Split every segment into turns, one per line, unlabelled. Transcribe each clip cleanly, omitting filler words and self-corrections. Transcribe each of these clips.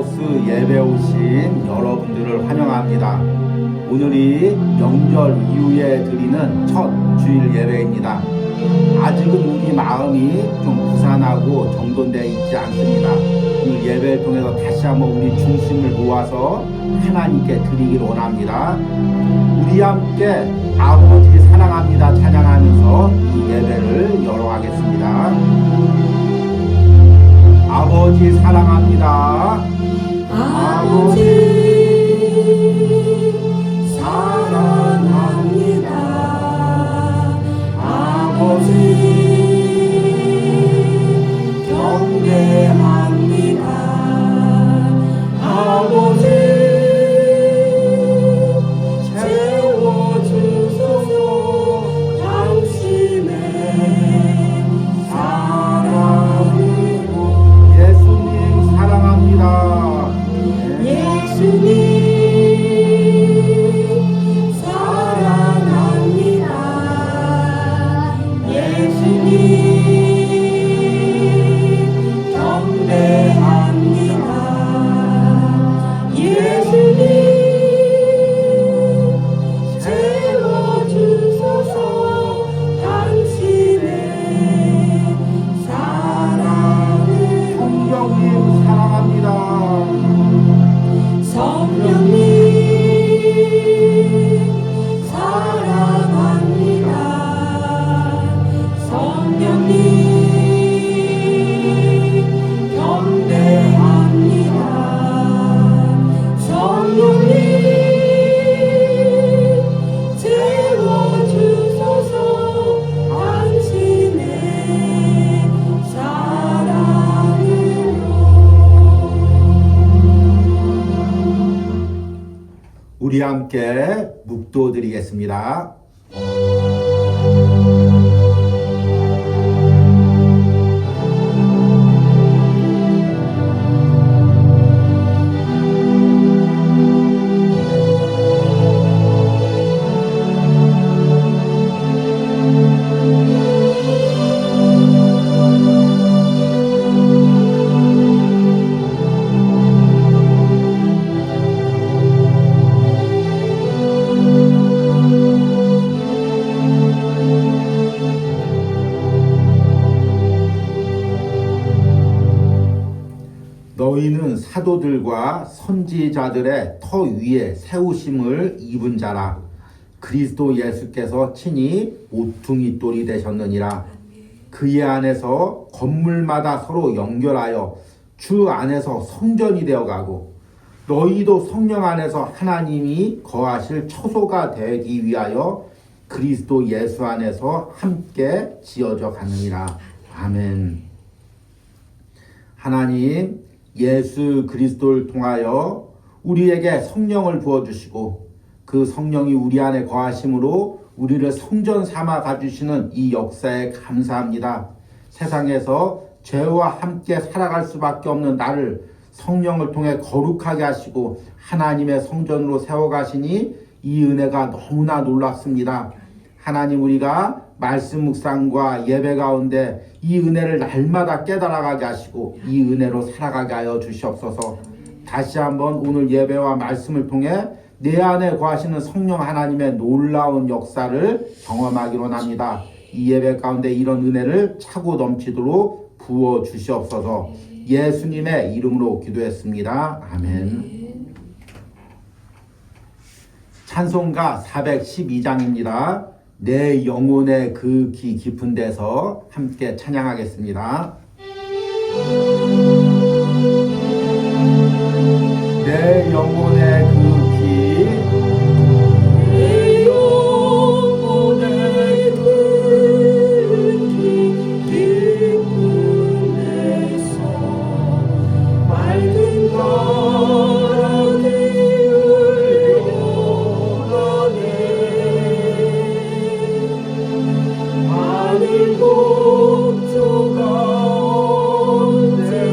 하우스 예배 오신 여러분들을 환영합니다. 오늘이 명절 이후에 드리는 첫 주일 예배입니다. 아직은 우리 마음이 좀 부산하고 정돈되어 있지 않습니다. 오늘 예배를 통해서 다시 한번 우리 중심을 모아서 하나님께 드리기를 원합니다. 우리 함께 아버지 사랑합니다 찬양하면서 이 예배를 열어가겠습니다. 아버지 사랑합니다. 아버지 사랑합니다. 아버지 경배합니다. 아버지 채워주소서. 당신의 사랑으로 예수님 사랑합니다. 예수님 사랑합니다. 예수님 경배합니다. 예수님 채워주소서. 당신의 사랑을 성령님 사랑합니다. 성령님 사랑합니다. 성령님 경배합니다. 성령님 채워주소서. 당신의 사랑으로. 우리 함께 묵도드리겠습니다. 너희는 사도들과 선지자들의 터 위에 세우심을 입은 자라. 그리스도 예수께서 친히 모퉁이 돌이 되셨느니라. 그의 안에서 건물마다 서로 연결하여 주 안에서 성전이 되어가고 너희도 성령 안에서 하나님이 거하실 처소가 되기 위하여 그리스도 예수 안에서 함께 지어져 가느니라. 아멘. 하나님 예수 그리스도를 통하여 우리에게 성령을 부어주시고 그 성령이 우리 안에 거하심으로 우리를 성전 삼아 가주시는 이 역사에 감사합니다. 세상에서 죄와 함께 살아갈 수밖에 없는 나를 성령을 통해 거룩하게 하시고 하나님의 성전으로 세워가시니 이 은혜가 너무나 놀랍습니다. 하나님, 우리가 말씀 묵상과 예배 가운데 이 은혜를 날마다 깨달아가게 하시고 이 은혜로 살아가게 하여 주시옵소서. 다시 한번 오늘 예배와 말씀을 통해 내 안에 거하시는 성령 하나님의 놀라운 역사를 경험하기로 합니다. 이 예배 가운데 이런 은혜를 차고 넘치도록 부어 주시옵소서. 예수님의 이름으로 기도했습니다. 아멘. 찬송가 412장입니다. 내 영혼의 그 깊은 데서 함께 찬양하겠습니다. 내 영혼의 그 내 영혼의 그 깊은 데서 맑은 바람이 흘러가네. 하늘 복조가 언제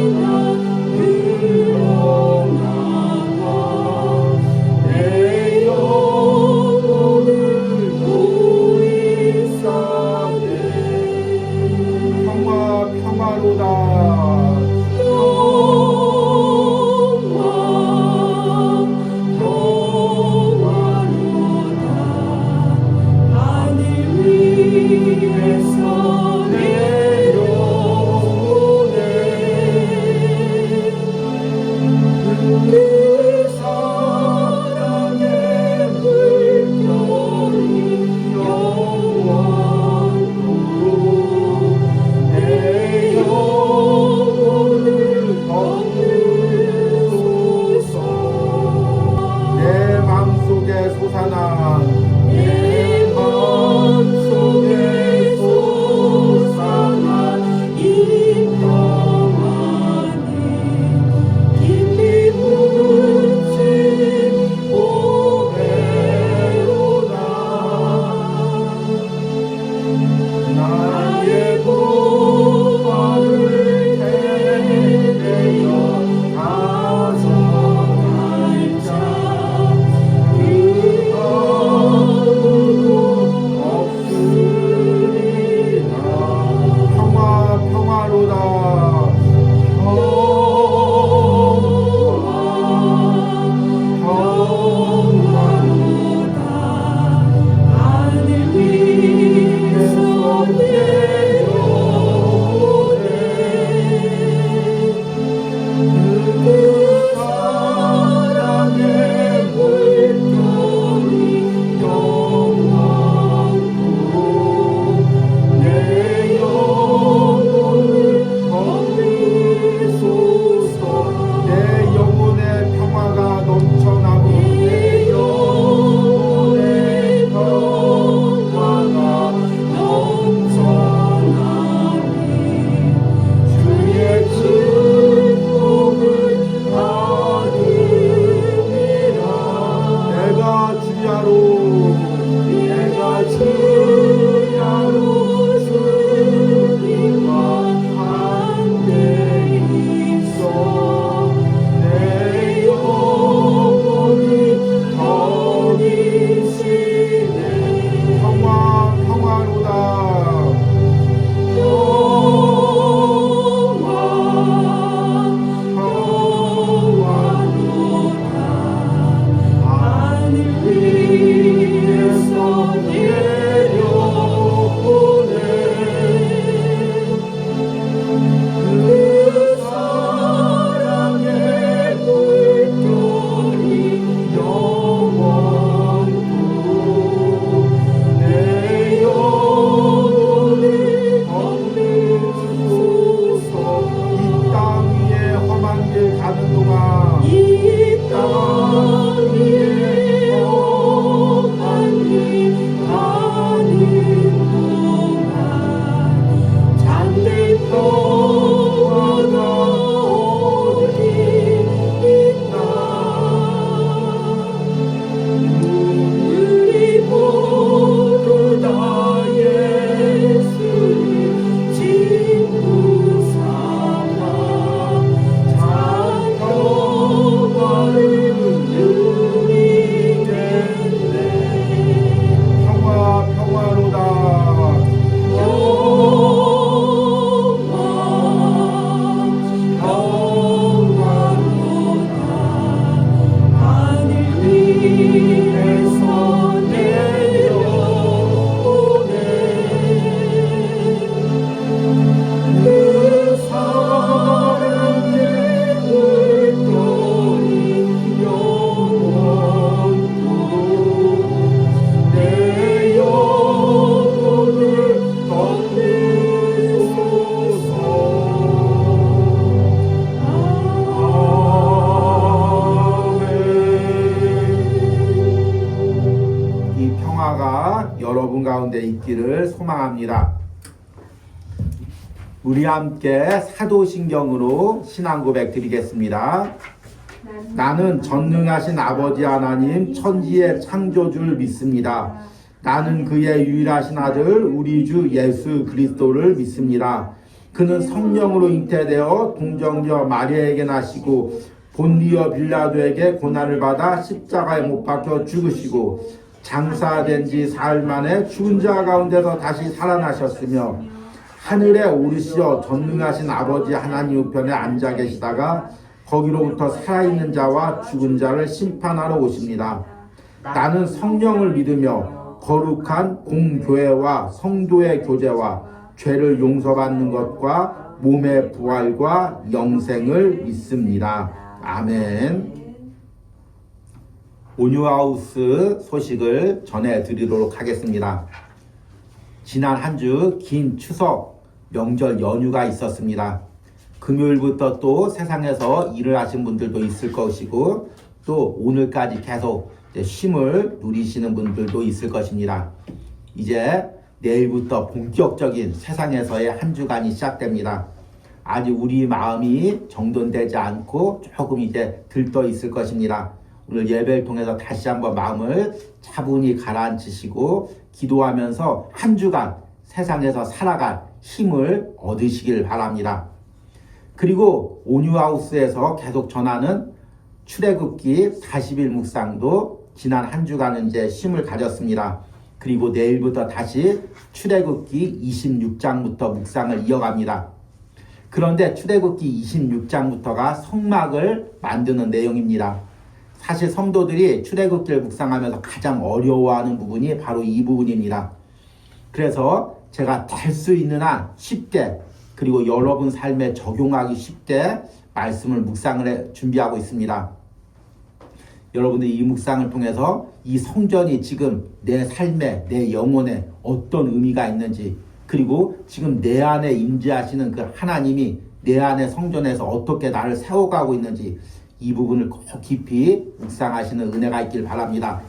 가운데 있기를 소망합니다. 우리 함께 사도신경으로 신앙 고백 드리겠습니다. 나는 전능하신 아버지 하나님 천지의 창조주를 믿습니다. 나는 그의 유일하신 아들 우리 주 예수 그리스도를 믿습니다. 그는 성령으로 잉태되어 동정녀 마리아에게 나시고 본디어 빌라도에게 고난을 받아 십자가에 못 박혀 죽으시고 장사된 지 사흘 만에 죽은 자 가운데서 다시 살아나셨으며 하늘에 오르시어 전능하신 아버지 하나님 우편에 앉아 계시다가 거기로부터 살아있는 자와 죽은 자를 심판하러 오십니다. 나는 성령을 믿으며 거룩한 공교회와 성도의 교제와 죄를 용서받는 것과 몸의 부활과 영생을 믿습니다. 아멘. 온유하우스 소식을 전해드리도록 하겠습니다. 지난 한 주 긴 추석 명절 연휴가 있었습니다. 금요일부터 또 세상에서 일을 하신 분들도 있을 것이고 또 오늘까지 계속 쉼을 누리시는 분들도 있을 것입니다. 이제 내일부터 본격적인 세상에서의 한 주간이 시작됩니다. 아직 우리 마음이 정돈되지 않고 조금 이제 들떠 있을 것입니다. 오늘 예배를 통해서 다시 한번 마음을 차분히 가라앉히시고 기도하면서 한 주간 세상에서 살아갈 힘을 얻으시길 바랍니다. 그리고 온유하우스에서 계속 전하는 출애굽기 40일 묵상도 지난 한 주간은 이제 쉼을 가졌습니다. 그리고 내일부터 다시 출애굽기 26장부터 묵상을 이어갑니다. 그런데 출애굽기 26장부터가 성막을 만드는 내용입니다. 사실 성도들이 출애굽기를 묵상하면서 가장 어려워하는 부분이 바로 이 부분입니다. 그래서 제가 될 수 있는 한 쉽게 그리고 여러분 삶에 적용하기 쉽게 말씀을 묵상을 준비하고 있습니다. 여러분들이 이 묵상을 통해서 이 성전이 지금 내 삶에 내 영혼에 어떤 의미가 있는지 그리고 지금 내 안에 임재하시는 그 하나님이 내 안에 성전에서 어떻게 나를 세워가고 있는지 이 부분을 깊이 묵상하시는 은혜가 있길 바랍니다.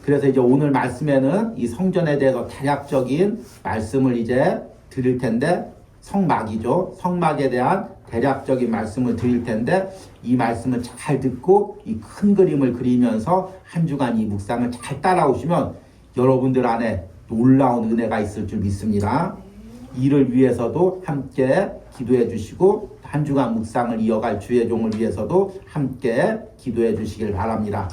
그래서 이제 오늘 말씀에는 이 성전에 대해서 대략적인 말씀을 이제 드릴 텐데 성막이죠. 성막에 대한 대략적인 말씀을 드릴 텐데 이 말씀을 잘 듣고 이 큰 그림을 그리면서 한 주간 이 묵상을 잘 따라오시면 여러분들 안에 놀라운 은혜가 있을 줄 믿습니다. 이를 위해서도 함께 기도해 주시고 한 주간 묵상을 이어갈 주의 종을 위해서도 함께 기도해 주시길 바랍니다.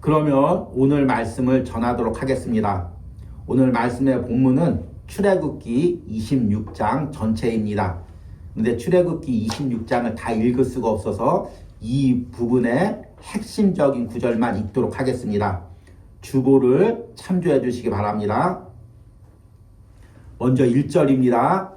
그러면 오늘 말씀을 전하도록 하겠습니다. 오늘 말씀의 본문은 출애굽기 26장 전체입니다. 근데 출애굽기 26장을 다 읽을 수가 없어서 이 부분의 핵심적인 구절만 읽도록 하겠습니다. 주보를 참조해 주시기 바랍니다. 먼저 1절입니다.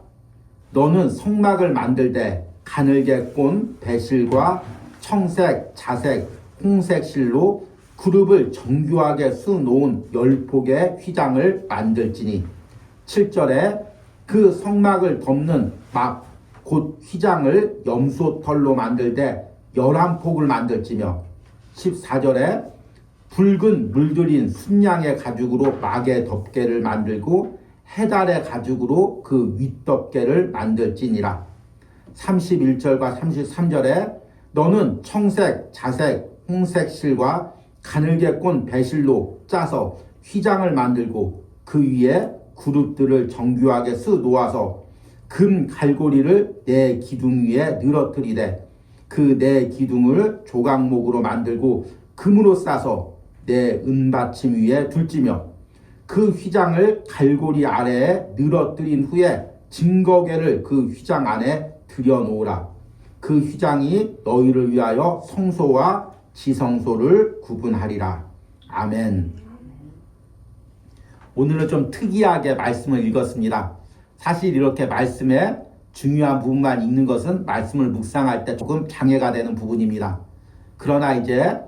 너는 성막을 만들되 가늘게 꼰 배실과 청색, 자색, 홍색 실로 그룹을 정교하게 수놓은 10폭의 휘장을 만들지니 7절에 그 성막을 덮는 막 곧 휘장을 염소털로 만들되 11폭을 만들지며 14절에 붉은 물들인 순양의 가죽으로 막의 덮개를 만들고 해달의 가죽으로 그 윗덮개를 만들지니라. 31절과 33절에 너는 청색, 자색, 홍색 실과 가늘게 꼰 배실로 짜서 휘장을 만들고 그 위에 그룹들을 정교하게 쓰 놓아서 금 갈고리를 내 기둥 위에 늘어뜨리되 그 내 기둥을 조각목으로 만들고 금으로 싸서 내 은받침 위에 둘지며 그 휘장을 갈고리 아래에 늘어뜨린 후에 증거궤를 그 휘장 안에 들여놓으라. 그 휘장이 너희를 위하여 성소와 지성소를 구분하리라. 아멘. 오늘은 좀 특이하게 말씀을 읽었습니다. 사실 이렇게 말씀에 중요한 부분만 읽는 것은 말씀을 묵상할 때 조금 장애가 되는 부분입니다. 그러나 이제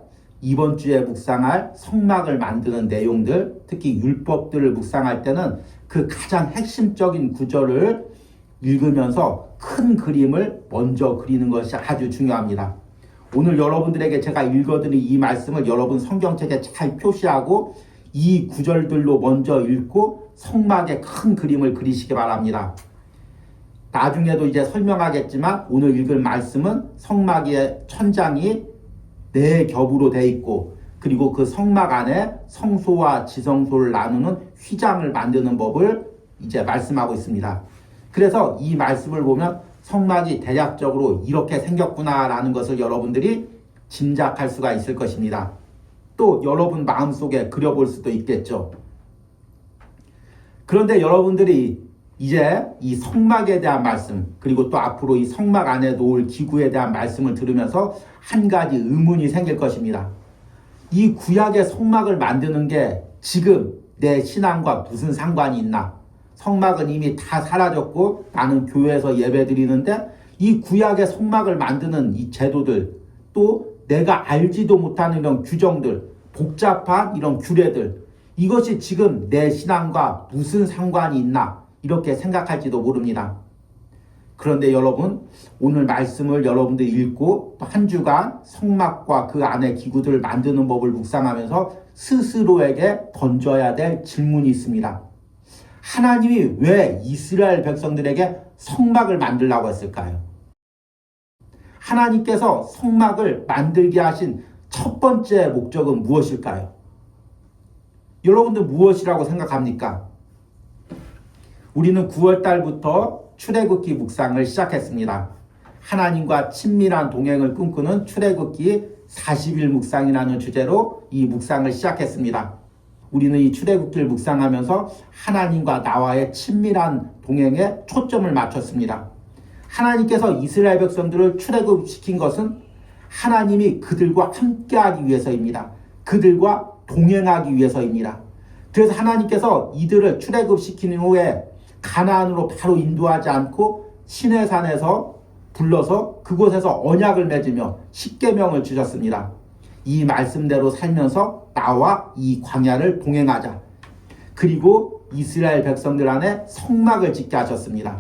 이번 주에 묵상할 성막을 만드는 내용들, 특히 율법들을 묵상할 때는 그 가장 핵심적인 구절을 읽으면서 큰 그림을 먼저 그리는 것이 아주 중요합니다. 오늘 여러분들에게 제가 읽어드린 이 말씀을 여러분 성경책에 잘 표시하고 이 구절들로 먼저 읽고 성막의 큰 그림을 그리시기 바랍니다. 나중에도 이제 설명하겠지만 오늘 읽을 말씀은 성막의 천장이 4겹으로 되어 있고 그리고 그 성막 안에 성소와 지성소를 나누는 휘장을 만드는 법을 이제 말씀하고 있습니다. 그래서 이 말씀을 보면 성막이 대략적으로 이렇게 생겼구나라는 것을 여러분들이 짐작할 수가 있을 것입니다. 또 여러분 마음속에 그려볼 수도 있겠죠. 그런데 여러분들이 이제 이 성막에 대한 말씀 그리고 또 앞으로 이 성막 안에 놓을 기구에 대한 말씀을 들으면서 한 가지 의문이 생길 것입니다. 이 구약의 성막을 만드는 게 지금 내 신앙과 무슨 상관이 있나? 성막은 이미 다 사라졌고 나는 교회에서 예배 드리는데 이 구약의 성막을 만드는 이 제도들 또 내가 알지도 못하는 이런 규정들 복잡한 이런 규례들 이것이 지금 내 신앙과 무슨 상관이 있나 이렇게 생각할지도 모릅니다. 그런데 여러분 오늘 말씀을 여러분들이 읽고 또 한 주간 성막과 그 안에 기구들을 만드는 법을 묵상하면서 스스로에게 던져야 될 질문이 있습니다. 하나님이 왜 이스라엘 백성들에게 성막을 만들라고 했을까요? 하나님께서 성막을 만들게 하신 첫 번째 목적은 무엇일까요? 여러분들 무엇이라고 생각합니까? 우리는 9월 달부터 출애굽기 묵상을 시작했습니다. 하나님과 친밀한 동행을 꿈꾸는 출애굽기 40일 묵상이라는 주제로 이 묵상을 시작했습니다. 우리는 이 출애굽기를 묵상하면서 하나님과 나와의 친밀한 동행에 초점을 맞췄습니다. 하나님께서 이스라엘 백성들을 출애굽시킨 것은 하나님이 그들과 함께하기 위해서입니다. 그들과 동행하기 위해서입니다. 그래서 하나님께서 이들을 출애굽시킨 후에 가나안으로 바로 인도하지 않고 시내산에서 불러서 그곳에서 언약을 맺으며 십계명을 주셨습니다. 이 말씀대로 살면서 나와 이 광야를 동행하자. 그리고 이스라엘 백성들 안에 성막을 짓게 하셨습니다.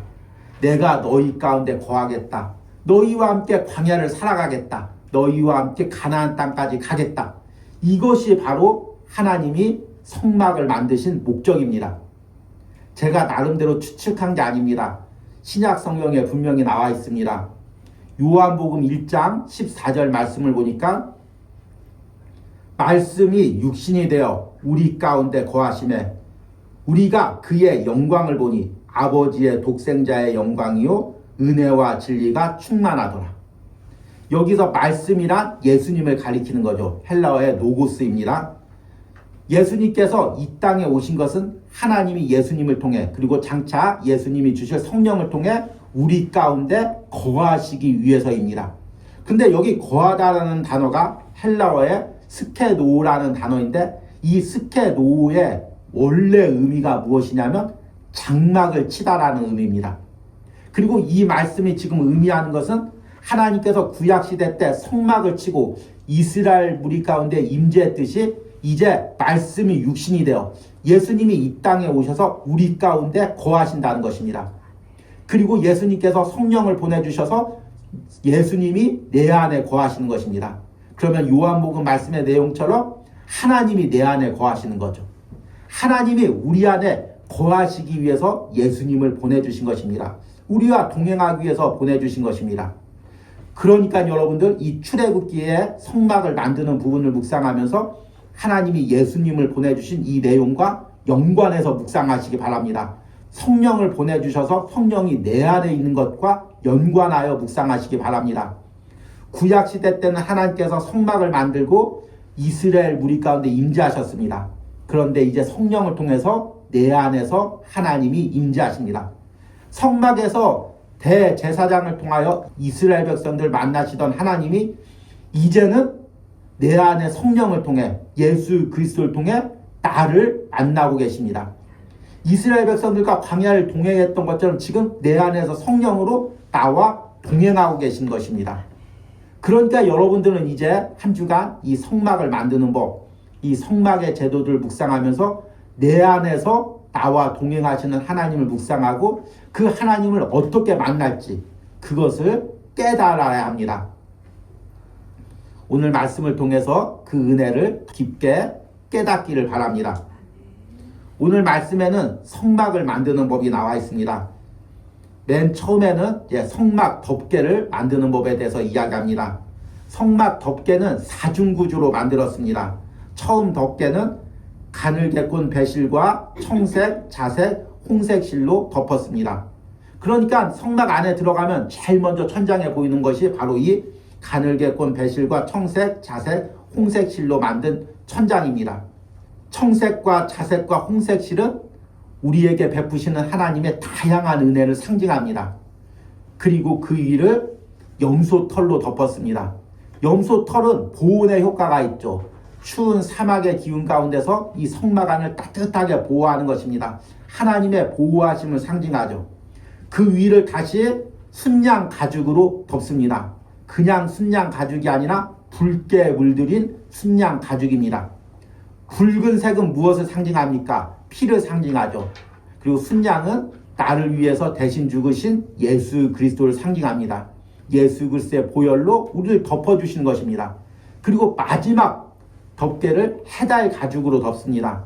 내가 너희 가운데 거하겠다. 너희와 함께 광야를 살아가겠다. 너희와 함께 가나안 땅까지 가겠다. 이것이 바로 하나님이 성막을 만드신 목적입니다. 제가 나름대로 추측한 게 아닙니다. 신약 성경에 분명히 나와 있습니다. 요한복음 1장 14절 말씀을 보니까 말씀이 육신이 되어 우리 가운데 거하심에 우리가 그의 영광을 보니 아버지의 독생자의 영광이요 은혜와 진리가 충만하더라. 여기서 말씀이란 예수님을 가리키는 거죠. 헬라어의 노고스입니다. 예수님께서 이 땅에 오신 것은 하나님이 예수님을 통해 그리고 장차 예수님이 주실 성령을 통해 우리 가운데 거하시기 위해서입니다. 근데 여기 거하다라는 단어가 헬라어의 스케노라는 단어인데 이 스케노의 원래 의미가 무엇이냐면 장막을 치다라는 의미입니다. 그리고 이 말씀이 지금 의미하는 것은 하나님께서 구약시대 때 성막을 치고 이스라엘 무리 가운데 임재했듯이 이제 말씀이 육신이 되어 예수님이 이 땅에 오셔서 우리 가운데 거하신다는 것입니다. 그리고 예수님께서 성령을 보내주셔서 예수님이 내 안에 거하시는 것입니다. 그러면 요한복음 말씀의 내용처럼 하나님이 내 안에 거하시는 거죠. 하나님이 우리 안에 거하시기 위해서 예수님을 보내주신 것입니다. 우리와 동행하기 위해서 보내주신 것입니다. 그러니까 여러분들 이 출애굽기에 성막을 만드는 부분을 묵상하면서 하나님이 예수님을 보내주신 이 내용과 연관해서 묵상하시기 바랍니다. 성령을 보내주셔서 성령이 내 안에 있는 것과 연관하여 묵상하시기 바랍니다. 구약시대 때는 하나님께서 성막을 만들고 이스라엘 무리 가운데 임재하셨습니다. 그런데 이제 성령을 통해서 내 안에서 하나님이 임재하십니다. 성막에서 대제사장을 통하여 이스라엘 백성들 만나시던 하나님이 이제는 내 안에 성령을 통해 예수 그리스도를 통해 나를 만나고 계십니다. 이스라엘 백성들과 광야를 동행했던 것처럼 지금 내 안에서 성령으로 나와 동행하고 계신 것입니다. 그러니까 여러분들은 이제 한 주간 이 성막을 만드는 법, 이 성막의 제도들을 묵상하면서 내 안에서 나와 동행하시는 하나님을 묵상하고 그 하나님을 어떻게 만날지 그것을 깨달아야 합니다. 오늘 말씀을 통해서 그 은혜를 깊게 깨닫기를 바랍니다. 오늘 말씀에는 성막을 만드는 법이 나와 있습니다. 맨 처음에는 성막 덮개를 만드는 법에 대해서 이야기합니다. 성막 덮개는 사중구조로 만들었습니다. 처음 덮개는 가늘게 꼰 배실과 청색, 자색, 홍색 실로 덮었습니다. 그러니까 성막 안에 들어가면 제일 먼저 천장에 보이는 것이 바로 이 가늘게 꼰 배실과 청색, 자색, 홍색 실로 만든 천장입니다. 청색과 자색과 홍색 실은 우리에게 베푸시는 하나님의 다양한 은혜를 상징합니다. 그리고 그 위를 염소털로 덮었습니다. 염소털은 보온의 효과가 있죠. 추운 사막의 기운 가운데서 이 성막 안을 따뜻하게 보호하는 것입니다. 하나님의 보호하심을 상징하죠. 그 위를 다시 순양 가죽으로 덮습니다. 그냥 순양 가죽이 아니라 붉게 물들인 순양 가죽입니다. 붉은색은 무엇을 상징합니까? 피를 상징하죠. 그리고 순양은 나를 위해서 대신 죽으신 예수 그리스도를 상징합니다. 예수 그리스도의 보혈로 우리를 덮어주시는 것입니다. 그리고 마지막 덮개를 해달 가죽으로 덮습니다.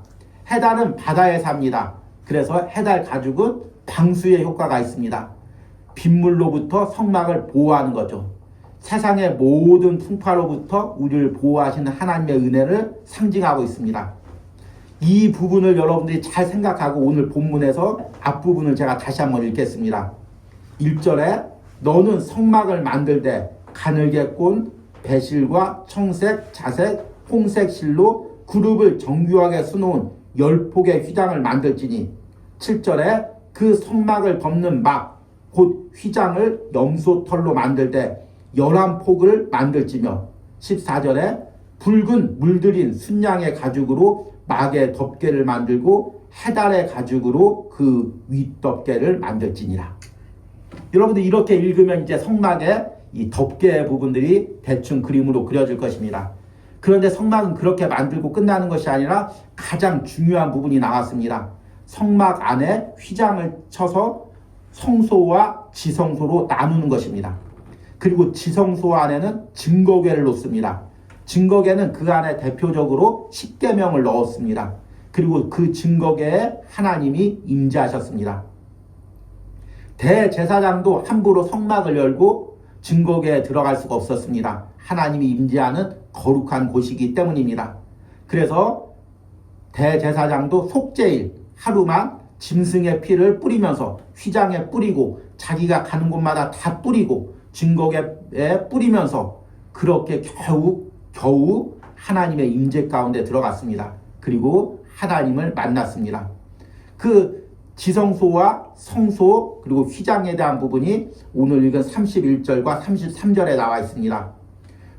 해달은 바다에 삽니다. 그래서 해달 가죽은 방수의 효과가 있습니다. 빗물로부터 성막을 보호하는 거죠. 세상의 모든 풍파로부터 우리를 보호하시는 하나님의 은혜를 상징하고 있습니다. 이 부분을 여러분들이 잘 생각하고 오늘 본문에서 앞부분을 제가 다시 한번 읽겠습니다. 1절에 너는 성막을 만들되 가늘게 꼰 배실과 청색, 자색, 홍색 실로 그룹을 정교하게 수놓은 10폭의 휘장을 만들지니 7절에 그 성막을 덮는 막 곧 휘장을 염소털로 만들되 11폭을 만들지며 14절에 붉은 물들인 순양의 가죽으로 막의 덮개를 만들고 해달의 가죽으로 그 윗덮개를 만들지니라. 여러분들 이렇게 읽으면 이제 성막의 이 덮개 부분들이 대충 그림으로 그려질 것입니다. 그런데 성막은 그렇게 만들고 끝나는 것이 아니라 가장 중요한 부분이 나왔습니다. 성막 안에 휘장을 쳐서 성소와 지성소로 나누는 것입니다. 그리고 지성소 안에는 증거궤를 놓습니다. 증거궤는 그 안에 대표적으로 십계명을 넣었습니다. 그리고 그 증거궤에 하나님이 임재하셨습니다. 대제사장도 함부로 성막을 열고 증거궤에 들어갈 수가 없었습니다. 하나님이 임재하는 거룩한 곳이기 때문입니다. 그래서 대제사장도 속죄일 하루만 짐승의 피를 뿌리면서 휘장에 뿌리고 자기가 가는 곳마다 다 뿌리고 증거궤에 뿌리면서 그렇게 겨우 하나님의 임재 가운데 들어갔습니다. 그리고 하나님을 만났습니다. 그 지성소와 성소 그리고 휘장에 대한 부분이 오늘 읽은 31절과 33절에 나와 있습니다.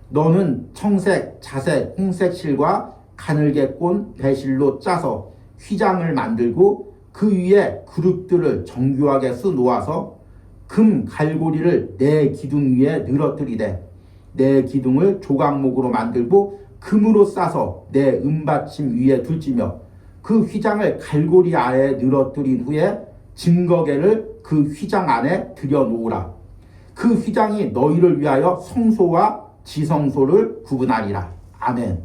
너는 청색, 자색, 홍색 실과 가늘게 꼰 배실로 짜서 휘장을 만들고 그 위에 그룹들을 정교하게 수놓아서 금 갈고리를 내 기둥 위에 늘어뜨리되 내 기둥을 조각목으로 만들고 금으로 싸서 내 은받침 위에 둘지며 그 휘장을 갈고리 아래에 늘어뜨린 후에 증거궤를 그 휘장 안에 들여놓으라. 그 휘장이 너희를 위하여 성소와 지성소를 구분하리라. 아멘.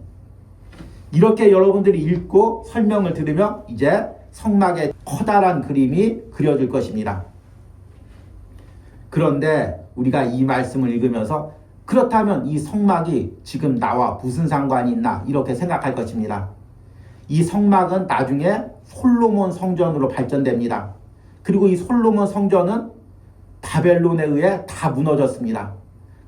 이렇게 여러분들이 읽고 설명을 들으면 이제 성막의 커다란 그림이 그려질 것입니다. 그런데 우리가 이 말씀을 읽으면서 그렇다면 이 성막이 지금 나와 무슨 상관이 있나 이렇게 생각할 것입니다. 이 성막은 나중에 솔로몬 성전으로 발전됩니다. 그리고 이 솔로몬 성전은 바벨론에 의해 다 무너졌습니다.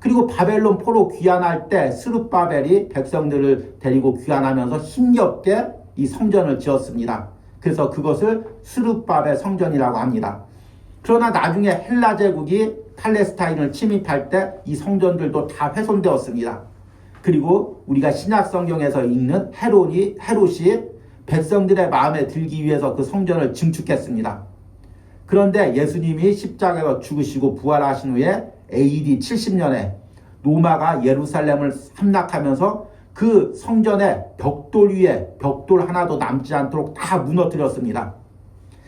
그리고 바벨론 포로 귀환할 때 스룹바벨이 백성들을 데리고 귀환하면서 힘겹게 이 성전을 지었습니다. 그래서 그것을 스룹바벨 성전이라고 합니다. 그러나 나중에 헬라 제국이 팔레스타인을 침입할 때 이 성전들도 다 훼손되었습니다. 그리고 우리가 신약 성경에서 읽는 헤롯이 백성들의 마음에 들기 위해서 그 성전을 증축했습니다. 그런데 예수님이 십자가에서 죽으시고 부활하신 후에 AD 70년에 로마가 예루살렘을 함락하면서 그 성전의 벽돌 위에 벽돌 하나도 남지 않도록 다 무너뜨렸습니다.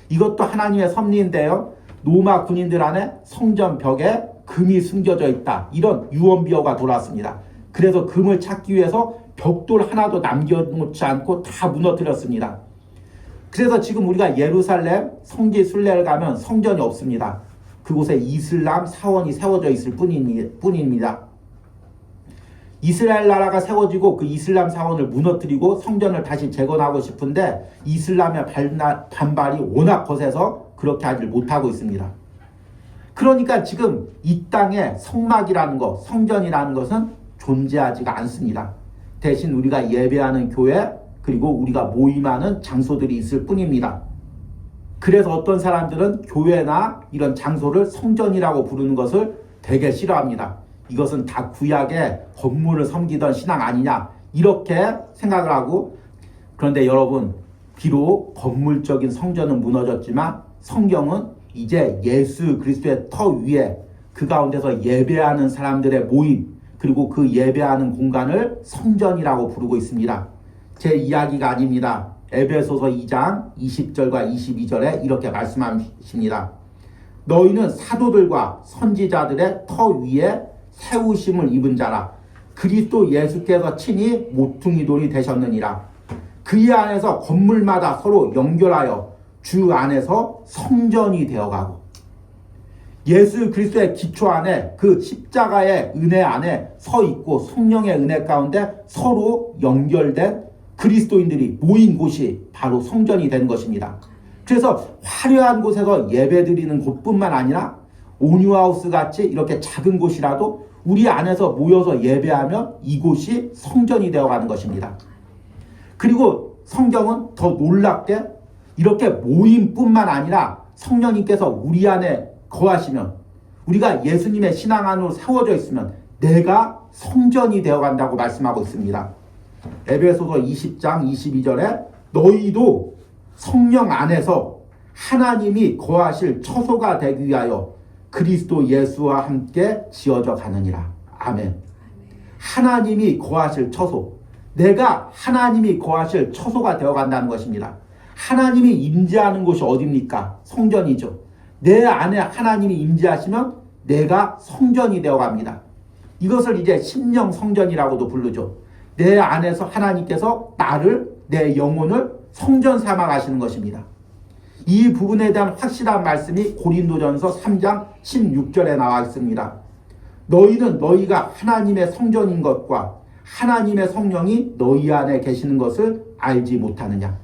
이것도 하나님의 섭리인데요. 로마 군인들 안에 성전 벽에 금이 숨겨져 있다. 이런 유언비어가 돌았습니다. 그래서 금을 찾기 위해서 벽돌 하나도 남겨놓지 않고 다 무너뜨렸습니다. 그래서 지금 우리가 예루살렘 성지 순례를 가면 성전이 없습니다. 그곳에 이슬람 사원이 세워져 있을 뿐입니다. 이스라엘 나라가 세워지고 그 이슬람 사원을 무너뜨리고 성전을 다시 재건하고 싶은데 이슬람의 반발이 워낙 거세서 그렇게 하질 못하고 있습니다. 그러니까 지금 이 땅에 성막이라는 것, 성전이라는 것은 존재하지가 않습니다. 대신 우리가 예배하는 교회 그리고 우리가 모임하는 장소들이 있을 뿐입니다. 그래서 어떤 사람들은 교회나 이런 장소를 성전이라고 부르는 것을 되게 싫어합니다. 이것은 다 구약의 건물을 섬기던 신앙 아니냐 이렇게 생각을 하고, 그런데 여러분, 비록 건물적인 성전은 무너졌지만 성경은 이제 예수 그리스도의 터 위에 그 가운데서 예배하는 사람들의 모임 그리고 그 예배하는 공간을 성전이라고 부르고 있습니다. 제 이야기가 아닙니다. 에베소서 2장 20절과 22절에 이렇게 말씀하십니다. 너희는 사도들과 선지자들의 터 위에 세우심을 입은 자라. 그리스도 예수께서 친히 모퉁이 돌이 되셨느니라. 그의 안에서 건물마다 서로 연결하여 주 안에서 성전이 되어가고, 예수 그리스도의 기초 안에 그 십자가의 은혜 안에 서 있고 성령의 은혜 가운데 서로 연결된 그리스도인들이 모인 곳이 바로 성전이 된 것입니다. 그래서 화려한 곳에서 예배드리는 곳뿐만 아니라 온유하우스 같이 이렇게 작은 곳이라도 우리 안에서 모여서 예배하면 이곳이 성전이 되어가는 것입니다. 그리고 성경은 더 놀랍게 이렇게 모임뿐만 아니라 성령님께서 우리 안에 거하시면, 우리가 예수님의 신앙 안으로 세워져 있으면 내가 성전이 되어간다고 말씀하고 있습니다. 에베소서 20장 22절에 너희도 성령 안에서 하나님이 거하실 처소가 되기 위하여 그리스도 예수와 함께 지어져 가느니라. 아멘. 하나님이 거하실 처소, 내가 하나님이 거하실 처소가 되어간다는 것입니다. 하나님이 임재하는 곳이 어디입니까? 성전이죠. 내 안에 하나님이 임재하시면 내가 성전이 되어갑니다. 이것을 이제 심령 성전이라고도 부르죠. 내 안에서 하나님께서 나를, 내 영혼을 성전 삼아 가시는 것입니다. 이 부분에 대한 확실한 말씀이 고린도전서 3장 16절에 나와 있습니다. 너희는 너희가 하나님의 성전인 것과 하나님의 성령이 너희 안에 계시는 것을 알지 못하느냐.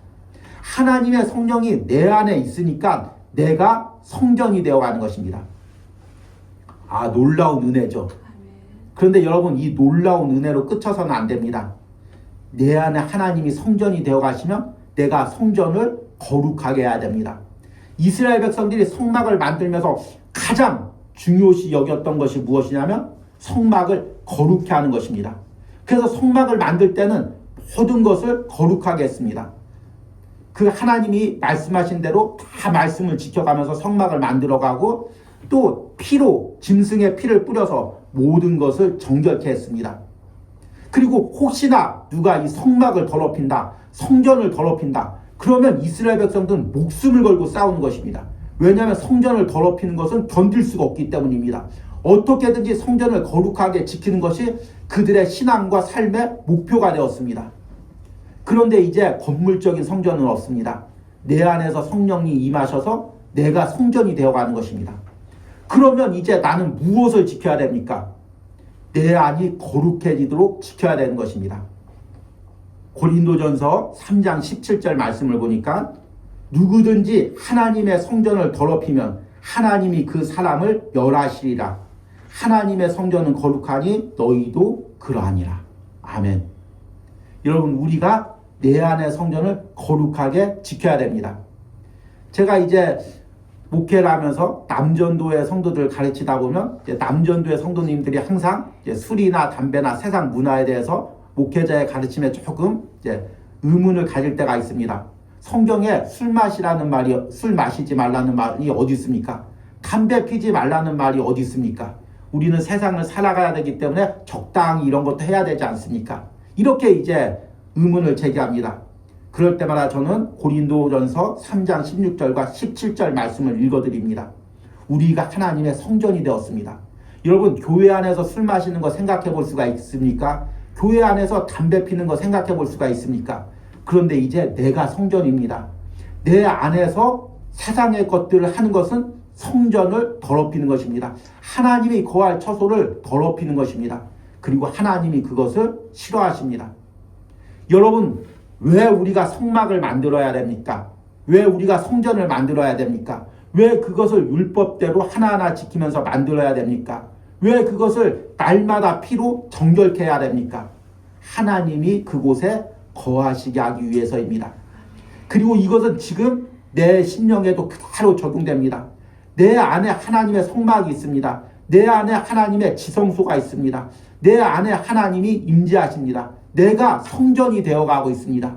하나님의 성령이 내 안에 있으니까 내가 성전이 되어가는 것입니다. 아, 놀라운 은혜죠. 그런데 여러분, 이 놀라운 은혜로 끝쳐서는 안 됩니다. 내 안에 하나님이 성전이 되어 가시면 내가 성전을 거룩하게 해야 됩니다. 이스라엘 백성들이 성막을 만들면서 가장 중요시 여겼던 것이 무엇이냐면 성막을 거룩해 하는 것입니다. 그래서 성막을 만들 때는 모든 것을 거룩하게 했습니다. 그 하나님이 말씀하신 대로 다 말씀을 지켜가면서 성막을 만들어가고, 또 피로, 짐승의 피를 뿌려서 모든 것을 정결케 했습니다. 그리고 혹시나 누가 이 성막을 더럽힌다, 성전을 더럽힌다, 그러면 이스라엘 백성들은 목숨을 걸고 싸우는 것입니다. 왜냐하면 성전을 더럽히는 것은 견딜 수가 없기 때문입니다. 어떻게든지 성전을 거룩하게 지키는 것이 그들의 신앙과 삶의 목표가 되었습니다. 그런데 이제 건물적인 성전은 없습니다. 내 안에서 성령이 임하셔서 내가 성전이 되어가는 것입니다. 그러면 이제 나는 무엇을 지켜야 됩니까? 내 안이 거룩해지도록 지켜야 되는 것입니다. 고린도전서 3장 17절 말씀을 보니까 누구든지 하나님의 성전을 더럽히면 하나님이 그 사람을 멸하시리라. 하나님의 성전은 거룩하니 너희도 그러하니라. 아멘. 여러분, 우리가 내 안의 성전을 거룩하게 지켜야 됩니다. 제가 이제 목회를 하면서 남전도의 성도들을 가르치다 보면 남전도의 성도님들이 항상 술이나 담배나 세상 문화에 대해서 목회자의 가르침에 조금 의문을 가질 때가 있습니다. 성경에 술 마시지 말라는 말이 어디 있습니까? 담배 피지 말라는 말이 어디 있습니까? 우리는 세상을 살아가야 되기 때문에 적당히 이런 것도 해야 되지 않습니까? 이렇게 이제 의문을 제기합니다. 그럴 때마다 저는 고린도전서 3장 16절과 17절 말씀을 읽어드립니다. 우리가 하나님의 성전이 되었습니다. 여러분, 교회 안에서 술 마시는 거 생각해 볼 수가 있습니까? 교회 안에서 담배 피는 거 생각해 볼 수가 있습니까? 그런데 이제 내가 성전입니다. 내 안에서 세상의 것들을 하는 것은 성전을 더럽히는 것입니다. 하나님이 거할 처소를 더럽히는 것입니다. 그리고 하나님이 그것을 싫어하십니다. 여러분, 왜 우리가 성막을 만들어야 됩니까? 왜 우리가 성전을 만들어야 됩니까? 왜 그것을 율법대로 하나하나 지키면서 만들어야 됩니까? 왜 그것을 날마다 피로 정결케 해야 됩니까? 하나님이 그곳에 거하시게 하기 위해서입니다. 그리고 이것은 지금 내 심령에도 그대로 적용됩니다. 내 안에 하나님의 성막이 있습니다. 내 안에 하나님의 지성소가 있습니다. 내 안에 하나님이 임재하십니다. 내가 성전이 되어가고 있습니다.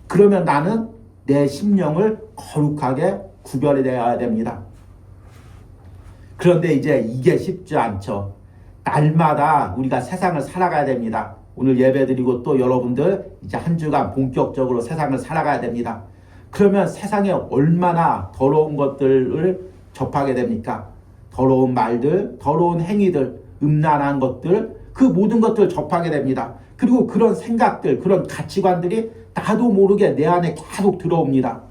그러면 나는 내 심령을 거룩하게 구별해야 됩니다. 그런데 이제 이게 쉽지 않죠. 날마다 우리가 세상을 살아가야 됩니다. 오늘 예배드리고 또 여러분들 이제 한 주간 본격적으로 세상을 살아가야 됩니다. 그러면 세상에 얼마나 더러운 것들을 접하게 됩니까? 더러운 말들, 더러운 행위들, 음란한 것들, 그 모든 것들을 접하게 됩니다. 그리고 그런 생각들, 그런 가치관들이 나도 모르게 내 안에 계속 들어옵니다.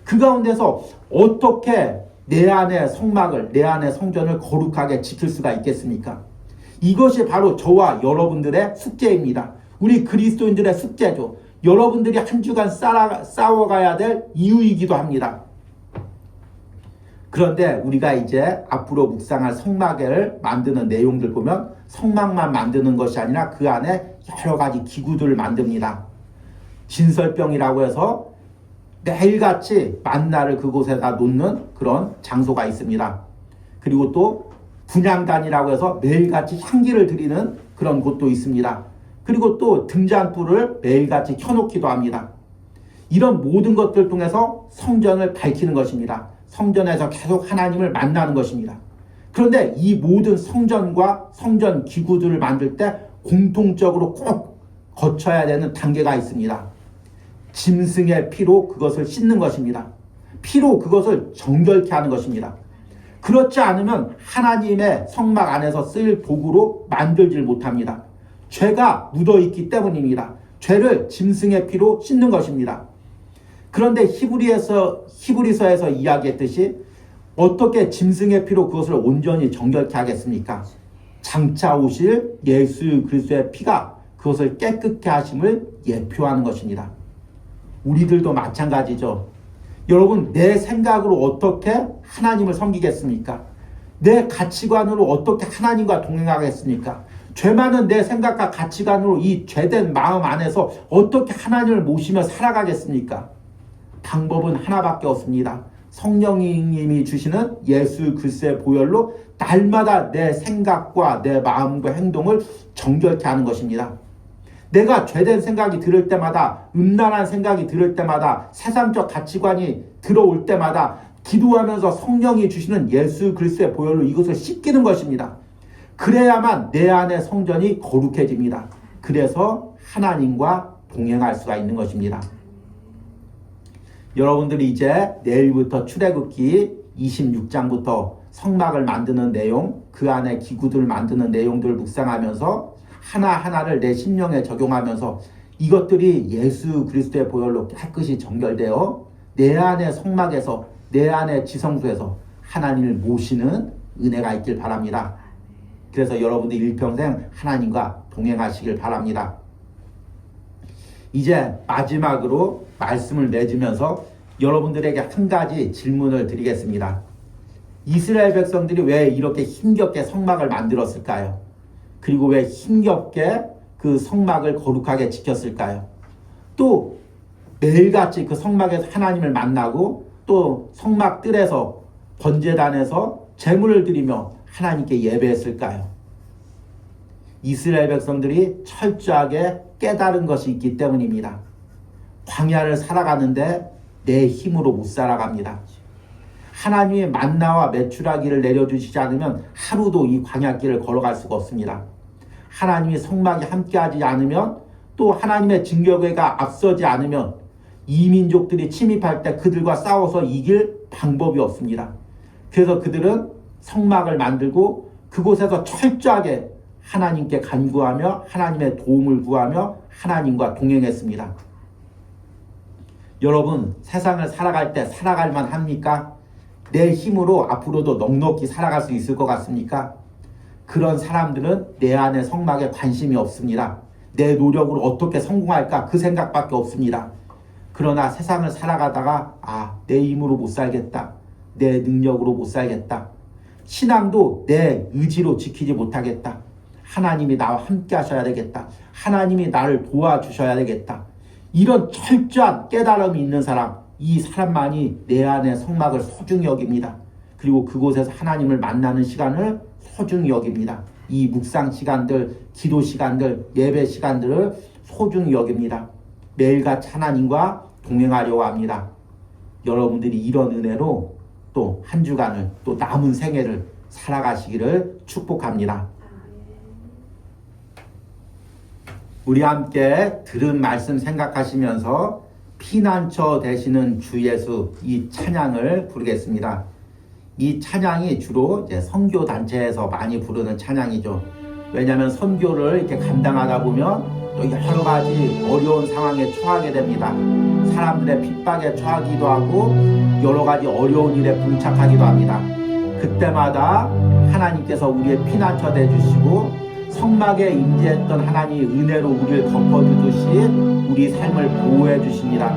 그 가운데서 어떻게 내 안의 성막을, 내 안의 성전을 거룩하게 지킬 수가 있겠습니까? 이것이 바로 저와 여러분들의 숙제입니다. 우리 그리스도인들의 숙제죠. 여러분들이 한 주간 싸워가야 될 이유이기도 합니다. 그런데 우리가 이제 앞으로 묵상할 성막을 만드는 내용들 보면 성막만 만드는 것이 아니라 그 안에 여러 가지 기구들을 만듭니다. 진설병이라고 해서 매일같이 만나를 그곳에다 놓는 그런 장소가 있습니다. 그리고 또 분향단이라고 해서 매일같이 향기를 드리는 그런 곳도 있습니다. 그리고 또 등잔불을 매일같이 켜놓기도 합니다. 이런 모든 것들 통해서 성전을 밝히는 것입니다. 성전에서 계속 하나님을 만나는 것입니다. 그런데 이 모든 성전과 성전 기구들을 만들 때 공통적으로 꼭 거쳐야 되는 단계가 있습니다. 짐승의 피로 그것을 씻는 것입니다. 피로 그것을 정결케 하는 것입니다. 그렇지 않으면 하나님의 성막 안에서 쓰일 도구로 만들질 못합니다. 죄가 묻어있기 때문입니다. 죄를 짐승의 피로 씻는 것입니다. 그런데 히브리서에서 이야기했듯이 어떻게 짐승의 피로 그것을 온전히 정결케 하겠습니까? 장차 오실 예수 그리스도의 피가 그것을 깨끗게 하심을 예표하는 것입니다. 우리들도 마찬가지죠. 여러분, 내 생각으로 어떻게 하나님을 섬기겠습니까? 내 가치관으로 어떻게 하나님과 동행하겠습니까? 죄 많은 내 생각과 가치관으로 이 죄된 마음 안에서 어떻게 하나님을 모시며 살아가겠습니까? 방법은 하나밖에 없습니다. 성령님이 주시는 예수 그리스도의 보혈로 날마다 내 생각과 내 마음과 행동을 정결케 하는 것입니다. 내가 죄된 생각이 들을 때마다, 음란한 생각이 들을 때마다, 세상적 가치관이 들어올 때마다 기도하면서 성령이 주시는 예수 그리스도의 보혈로 이것을 씻기는 것입니다. 그래야만 내 안의 성전이 거룩해집니다. 그래서 하나님과 동행할 수가 있는 것입니다. 여러분들이 이제 내일부터 출애굽기 26장부터 성막을 만드는 내용, 그 안에 기구들을 만드는 내용들을 묵상하면서 하나하나를 내 심령에 적용하면서 이것들이 예수 그리스도의 보혈로 깨끗이 정결되어 내 안의 성막에서, 내 안의 지성소에서 하나님을 모시는 은혜가 있길 바랍니다. 그래서 여러분들 일평생 하나님과 동행하시길 바랍니다. 이제 마지막으로 말씀을 맺으면서 여러분들에게 한 가지 질문을 드리겠습니다. 이스라엘 백성들이 왜 이렇게 힘겹게 성막을 만들었을까요? 그리고 왜 힘겹게 그 성막을 거룩하게 지켰을까요? 또 매일같이 그 성막에서 하나님을 만나고 또 성막 뜰에서 번제단에서 제물을 드리며 하나님께 예배했을까요? 이스라엘 백성들이 철저하게 깨달은 것이 있기 때문입니다. 광야를 살아가는데 내 힘으로 못 살아갑니다. 하나님의 만나와 메추라기를 내려주시지 않으면 하루도 이 광야길을 걸어갈 수가 없습니다. 하나님의 성막이 함께하지 않으면, 또 하나님의 증거궤가 앞서지 않으면 이민족들이 침입할 때 그들과 싸워서 이길 방법이 없습니다. 그래서 그들은 성막을 만들고 그곳에서 철저하게 하나님께 간구하며 하나님의 도움을 구하며 하나님과 동행했습니다. 여러분, 세상을 살아갈 때 살아갈 만합니까? 내 힘으로 앞으로도 넉넉히 살아갈 수 있을 것 같습니까? 그런 사람들은 내 안의 성막에 관심이 없습니다. 내 노력으로 어떻게 성공할까 그 생각밖에 없습니다. 그러나 세상을 살아가다가 내 힘으로 못 살겠다. 내 능력으로 못 살겠다. 신앙도 내 의지로 지키지 못하겠다. 하나님이 나와 함께 하셔야 되겠다. 하나님이 나를 도와주셔야 되겠다. 이런 철저한 깨달음이 있는 사람, 이 사람만이 내 안의 성막을 소중히 여깁니다. 그리고 그곳에서 하나님을 만나는 시간을 소중히 여깁니다. 이 묵상 시간들, 기도 시간들, 예배 시간들을 소중히 여깁니다. 매일같이 하나님과 동행하려고 합니다. 여러분들이 이런 은혜로 또 한 주간을, 또 남은 생애를 살아가시기를 축복합니다. 우리 함께 들은 말씀 생각하시면서 피난처 되시는 주 예수, 이 찬양을 부르겠습니다. 이 찬양이 주로 이제 선교단체에서 많이 부르는 찬양이죠. 왜냐하면 선교를 이렇게 감당하다 보면 또 여러 가지 어려운 상황에 처하게 됩니다. 사람들의 핍박에 처하기도 하고 여러 가지 어려운 일에 봉착하기도 합니다. 그때마다 하나님께서 우리의 피난처 되주시고 성막에 임재했던 하나님의 은혜로 우리를 덮어주듯이 우리 삶을 보호해 주십니다.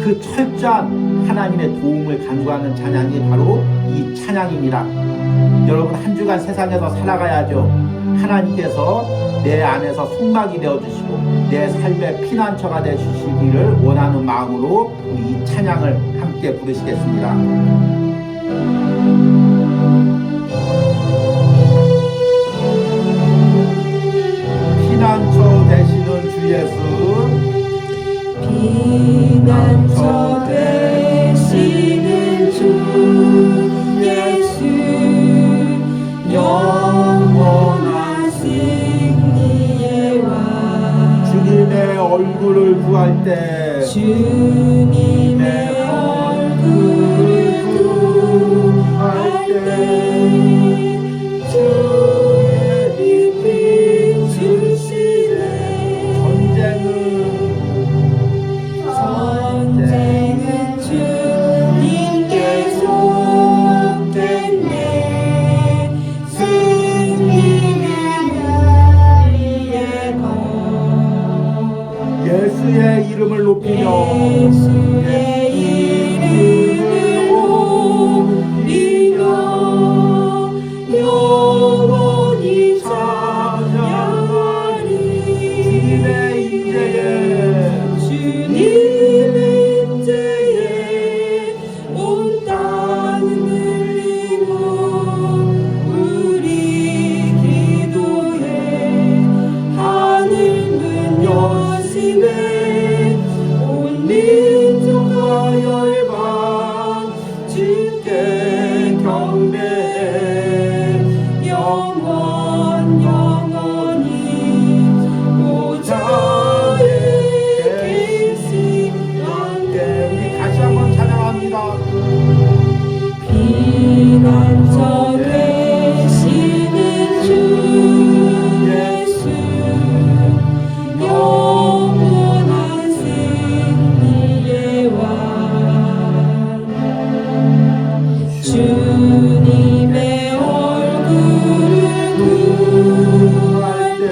그 철저한 하나님의 도움을 간구하는 찬양이 바로 이 찬양입니다. 여러분, 한 주간 세상에서 살아가야죠. 하나님께서 내 안에서 성막이 되어주시고 내 삶의 피난처가 되주시기를 원하는 마음으로 우리 이 찬양을 함께 부르시겠습니다. 피난처 되시는 주 예수,
피난처 되시는 주 예수, 영원한 승리의 왕.
주님의 얼굴을 구할 때
주님의 얼굴을 구할 때 주의 빛 비추시네. 전쟁은 주님께 속했네. 승리는 우리의 것.
예수의 이름을 높이며
예수의 이름을 높이며 영원히 찬양하리. 주님의 임재에 온 땅을 흘리고 우리 기도에 하늘 문 여시네. 온 민족과 열방 주께 경배해. 영원히 보좌에 계시는
우리 다시 한번 찬양합니다.
피난처 되시는 주 예수, 영원한 승리의 왕. 주님의 얼굴을 구할 때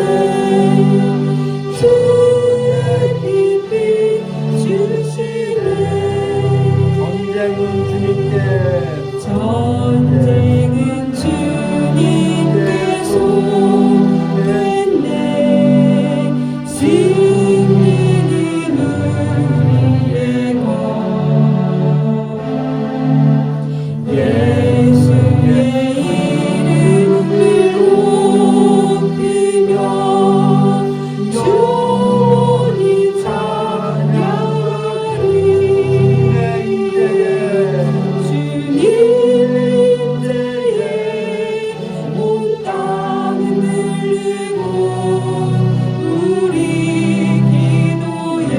주의 빛 비추시네.
전쟁은 주님께
전쟁은 주님께 속했네. 승리는 우리의 것. 예수의 이름을 높이며 영원히 찬양하리. 주님의 임재에 온 땅을 흘리고 우리 기도에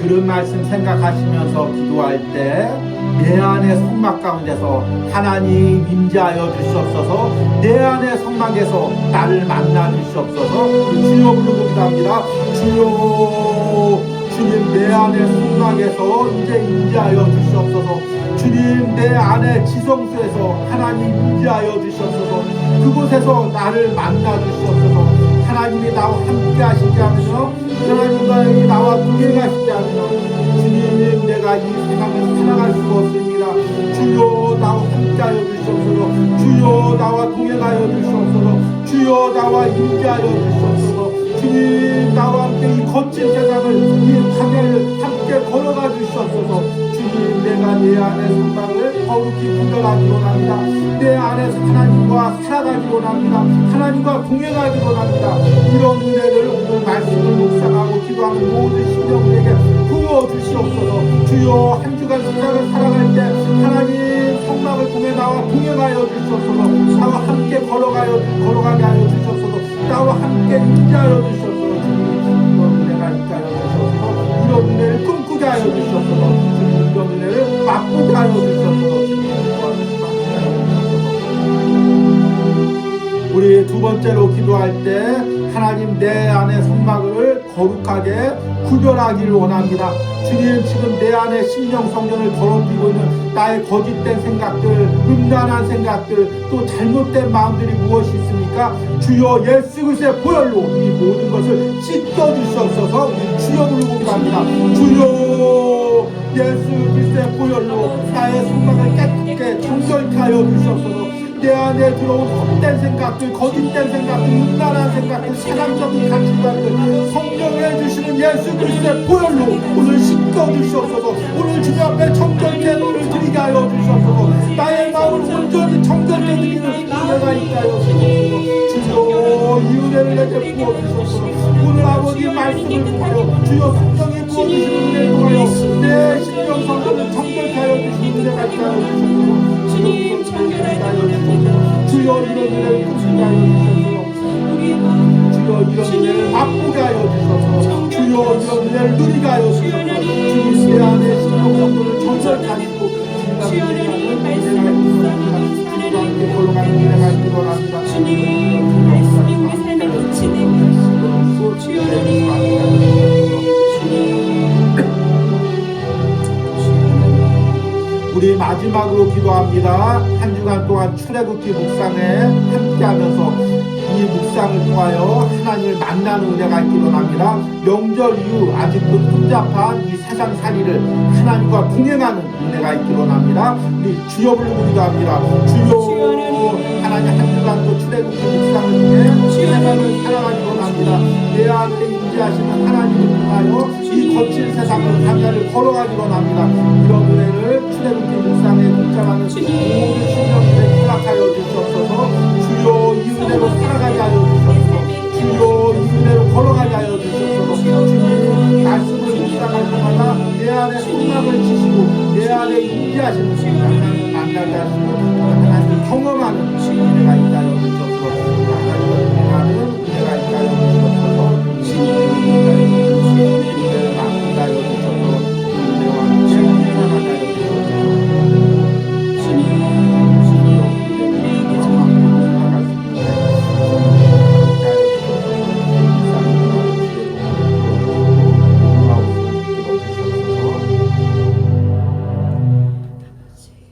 들은 말씀 생각하시면서 기도할 때 내 안의 성막 가운데서 하나님 임재하여 주시옵소서. 내 안의 성막에서 나를 만나 주시옵소서. 주여 부르고 기도합니다. 주여, 주님 내 안의 성막에서 이제 임재하여 주시옵소서. 주님 내 안의 지성소에서 하나님 임재하여 주시옵소서. 그곳에서 나를 만나 주시옵소서. 하나님이 나와 함께 하시지 않으며 하나님과 나와 동행하시지 않으며 주님 내가 이 세상을 살아갈 수가 없습니다. 주여 나와 함께하여 주시옵소서. 주여 나와 동행하여 주시옵소서. 주여 나와 임재하여 주시옵소서. 주님 나와 함께 이 거친 세상을 이 광야를 함께 걸어가 주시옵소서. 주님 내가 내 안의 성막을 거룩히 구별하기 원합니다. 내 안에서 하나님과 살아가기 원합니다. 하나님과 동행하기 원합니다. 이런 은혜를 오늘 말씀을 묵상하고 기도하는 모든 심령들에게 부어 주시옵소서. 주여 한 주간 세상을 살아갈 때 하나님 성막을 통해 나와 동행하여 주시옵소서. 나와 함께 걸어가게 하여 주시옵소서. 나와 함께 임재하여 주시옵소서. 주님 이런 은혜가 있게 하여 주시옵소서. 이런 은혜를 꿈꾸게 하여 주시옵소서. 주님 이런 은혜를 맛보게 하여 주시옵소서. 우리 두 번째로 기도할 때 하나님 내 안의 성막을 거룩하게 구별하기를 원합니다. 주님 지금 내 안에 심령 성전을 더럽히고 있는 나의 거짓된 생각들, 음란한 생각들, 또 잘못된 마음들이 무엇이 있습니까? 주여 예수 그리스도의 보혈로 이 모든 것을 씻어 주시옵소서. 우리 주여 부르고 기도합니다. 주여 예수 그리스도의 보혈로 나의 성막을 깨끗게 정결케 하여 주시옵소서. 내 안에 들어온 헛된 생각들, 거짓된 생각들, 음란한 생각들, 사랑적인 가치관들 성령에 주시는 예수 그리스도의 보혈로 오늘 씻겨 주시옵소서. 오늘 주님 앞에 정결케 너를 드리게 하여 주시옵소서. 나의 마음을 온전히 정결케 드리는 은혜가 있게 하여 주시옵소서. 주여 이 은혜를 내게 부어 주시옵소서. 오늘 아버지 말씀을 통하여 주여 성령이 부어 주시는 은혜를 통하여 내 심령 성전을 정결케 하여 주시는 은혜가 있게 하여 주시옵소서. 주님 정결하게 하여 주시옵소서. 주여 이런 은혜를 부수게 하여 주시옵소서. 주여 이런 은혜를 맛보게 하여 주시옵소서. 주여 이런 은혜를 누리게 하여 주시옵소서. 주님 내 안에 심령 성전을 정결케 하시고 주님의 은혜가 있습니다. 주님과 함께 걸어가는 은혜가 있기를 원합니다.
주님 말씀이 우리 삶에 비치는 것이고 주여
우리 마지막으로 기도합니다. 한 주간 동안 출애굽기 묵상에 함께하면서 이 묵상을 통하여 하나님을 만나는 은혜가 있기를 원합니다. 명절 이후 아직도 혼잡한 이 세상살이를 하나님과 동행하는 은혜가 있기를 원합니다. 우리 주여 부르고 기도합니다. 주여 하나님 한 주간도 출애굽기 묵상을 통해 세상을 살아가기를 원합니다. 내 안에 임재하시는 하나님을 통하여 이 거친 세상을 광야를 걸어가기를 원합니다. 이런 은혜를 출애굽기 묵상에 동참하는 모든 신령들에 허락하여 주시옵소서. 주여 이 은혜로 살아가게 하여 주시옵소서. 주여 이 은혜로 걸어가게 하여 주시옵소서. 주님 말씀을 묵상할 때마다 내 안에 성막을 치시고 내 안에 임재하시는 하나님 만나게 하시고 하나님 경험하는 은혜가 있게 하여 주시옵소서. 하나님과 동행하는 은혜가 있게 하여 주시옵소서. 은혜를 만나게 하여 주시옵소서. 은혜와 함께 살아가게 하여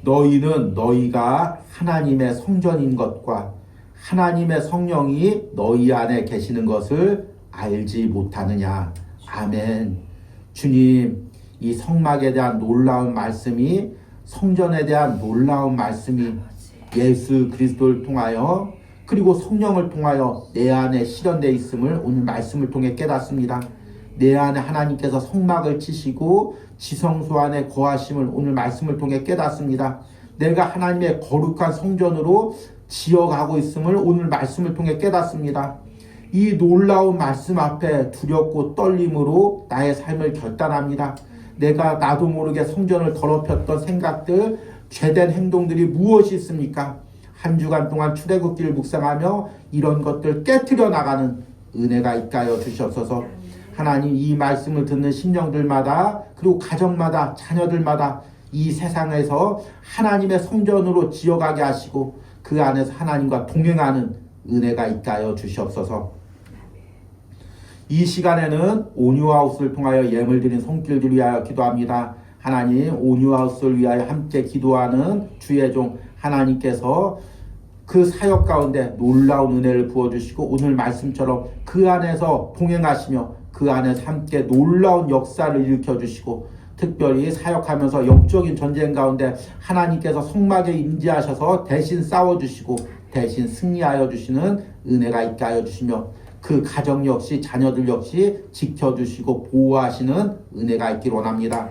너희는 너희가 하나님의 성전인 것과 하나님의 성령이 너희 안에 계시는 것을 알지 못하느냐. 아멘. 주님, 이 성막에 대한 놀라운 말씀이, 성전에 대한 놀라운 말씀이 예수 그리스도를 통하여 그리고 성령을 통하여 내 안에 실현되어 있음을 오늘 말씀을 통해 깨닫습니다. 내 안에 하나님께서 성막을 치시고 지성소 안에 거하심을 오늘 말씀을 통해 깨닫습니다. 내가 하나님의 거룩한 성전으로 지어가고 있음을 오늘 말씀을 통해 깨닫습니다. 이 놀라운 말씀 앞에 두렵고 떨림으로 나의 삶을 결단합니다. 내가 나도 모르게 성전을 더럽혔던 생각들, 죄된 행동들이 무엇이 있습니까? 한 주간 동안 출애굽기를 묵상하며 이런 것들 깨트려 나가는 은혜가 있게 하여 주시옵소서. 하나님 이 말씀을 듣는 심령들마다 그리고 가정마다 자녀들마다 이 세상에서 하나님의 성전으로 지어가게 하시고 그 안에서 하나님과 동행하는 은혜가 있게 하여 주시옵소서. 이 시간에는 온유하우스를 통하여 예물 드린 손길들을 위하여 기도합니다. 하나님 온유하우스를 위하여 함께 기도하는 주의 종 하나님께서 그 사역 가운데 놀라운 은혜를 부어주시고 오늘 말씀처럼 그 안에서 동행하시며 그 안에서 함께 놀라운 역사를 일으켜주시고 특별히 사역하면서 영적인 전쟁 가운데 하나님께서 성막에 임재하셔서 대신 싸워주시고 대신 승리하여 주시는 은혜가 있게 하여 주시며 그 가정 역시 자녀들 역시 지켜주시고 보호하시는 은혜가 있기를 원합니다.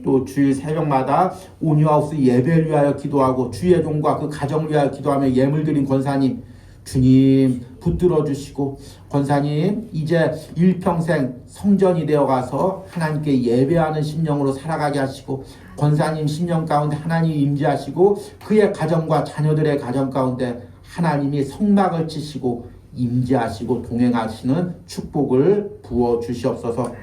또 주일 새벽마다 온유하우스 예배를 위하여 기도하고 주의 종과 그 가정을 위하여 기도하며 예물 드린 권사님 주님 붙들어 주시고 권사님 이제 일평생 성전이 되어가서 하나님께 예배하는 심령으로 살아가게 하시고 권사님 심령 가운데 하나님이 임재하시고 그의 가정과 자녀들의 가정 가운데 하나님이 성막을 치시고 임재하시고 동행하시는 축복을 부어 주시옵소서.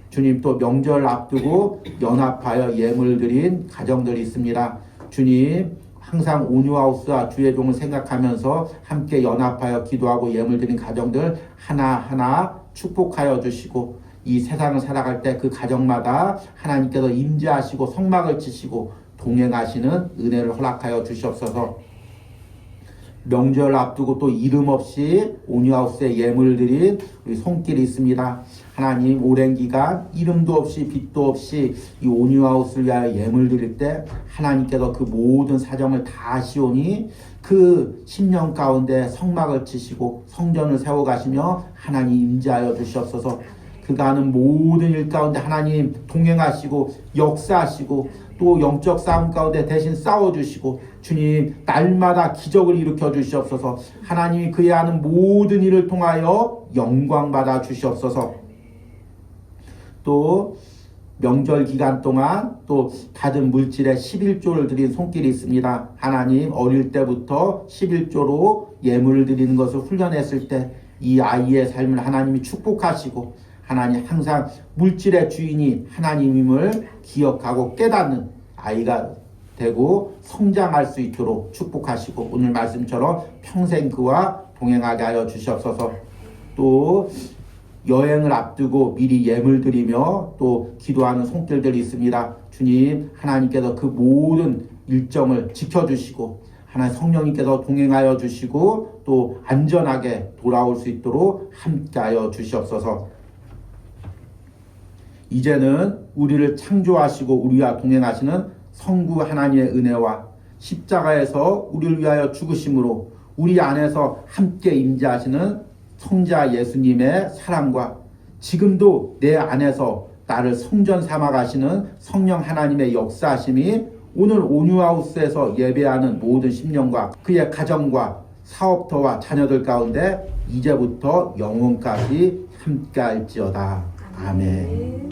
주님 또 명절 앞두고 연합하여 예물 드린 가정들이 있습니다. 주님 항상 온유하우스와 주의 종을 생각하면서 함께 연합하여 기도하고 예물 드린 가정들 하나하나 축복하여 주시고 이 세상을 살아갈 때 그 가정마다 하나님께서 임재하시고 성막을 치시고 동행하시는 은혜를 허락하여 주시옵소서. 명절 앞두고 또 이름 없이 온유하우스에 예물 드린 우리 손길이 있습니다. 하나님 오랜 기간 이름도 없이 빛도 없이 이 온유하우스를 위하여 예물 드릴 때 하나님께서 그 모든 사정을 다 아시오니 그 10년 가운데 성막을 치시고 성전을 세워가시며 하나님 임재하여 주시옵소서. 그가 하는 모든 일 가운데 하나님 동행하시고 역사하시고 또 영적 싸움 가운데 대신 싸워주시고 주님 날마다 기적을 일으켜 주시옵소서. 하나님이 그의 하는 모든 일을 통하여 영광 받아 주시옵소서. 또 명절 기간 동안 또 받은 물질에 11조를 드린 손길이 있습니다. 하나님 어릴 때부터 11조로 예물을 드리는 것을 훈련했을 때 이 아이의 삶을 하나님이 축복하시고 하나님 항상 물질의 주인이 하나님임을 기억하고 깨닫는 아이가 되고 성장할 수 있도록 축복하시고 오늘 말씀처럼 평생 그와 동행하게 하여 주시옵소서. 또 여행을 앞두고 미리 예물 드리며 또 기도하는 손길들이 있습니다. 주님 하나님께서 그 모든 일정을 지켜주시고 하나님 성령님께서 동행하여 주시고 또 안전하게 돌아올 수 있도록 함께하여 주시옵소서. 이제는 우리를 창조하시고 우리와 동행하시는 성부 하나님의 은혜와 십자가에서 우리를 위하여 죽으심으로 우리 안에서 함께 임재하시는 성자 예수님의 사랑과 지금도 내 안에서 나를 성전 삼아 가시는 성령 하나님의 역사하심이 오늘 온유하우스에서 예배하는 모든 심령과 그의 가정과 사업터와 자녀들 가운데 이제부터 영원까지 함께할지어다. 아멘.